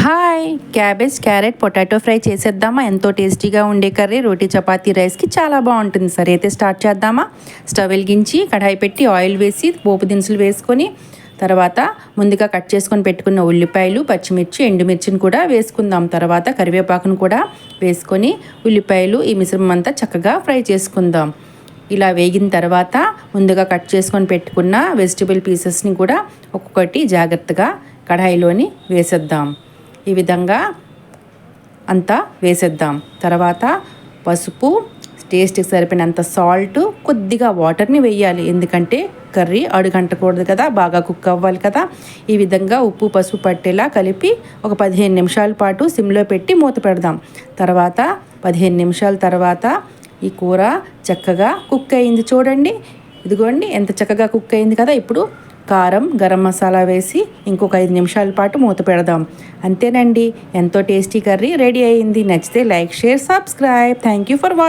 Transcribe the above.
Hi! Cabbage, carrot, potato fry చేసేద్దామా? ఎంతో టేస్టీగా ఉండే కర్రీ రోటీ, చపాతీ, రైస్‌కి చాలా బాగుంటుంది. సరే అయితే స్టార్ట్ చేద్దామా? స్టవ్ వెలిగించి కడాయి పెట్టి ఆయిల్ వేసి పోపు దినుసులు వేసుకొని తర్వాత ముందుగా కట్ చేసుకొని పెట్టుకున్న ఉల్లిపాయలు, పచ్చిమిర్చి, ఎండుమిర్చిని కూడా వేసుకుందాం. తర్వాత కరివేపాకును కూడా వేసుకొని ఉల్లిపాయలు ఈ మిశ్రమం అంతా చక్కగా ఫ్రై చేసుకుందాం. ఇలా వేగిన తర్వాత ముందుగా కట్ చేసుకొని పెట్టుకున్న వెజిటబుల్ పీసెస్ని కూడా ఒక్కొక్కటి జాగ్రత్తగా కడాయిలోని వేసేద్దాం. ఈ విధంగా అంతా వేసేద్దాం. తర్వాత పసుపు, టేస్ట్కి సరిపోయినంత సాల్ట్, కొద్దిగా వాటర్ని వేయాలి. ఎందుకంటే కర్రీ అడుగంటకూడదు కదా, బాగా కుక్ అవ్వాలి కదా. ఈ విధంగా ఉప్పు పసుపు పట్టేలా కలిపి ఒక 15 నిమిషాల పాటు సిమ్లో పెట్టి మూత పెడదాం. తర్వాత 15 నిమిషాల తర్వాత ఈ కూర చక్కగా కుక్ అయింది చూడండి. ఇదిగోండి ఎంత చక్కగా కుక్ అయింది కదా. ఇప్పుడు కారం, గరం మసాలా వేసి ఇంకొక 5 నిమిషాల పాటు మూత పెడదాం. అంతేనండి, ఎంతో టేస్టీ కర్రీ రెడీ అయింది. నచ్చితే like, share, subscribe. Thank you for watching.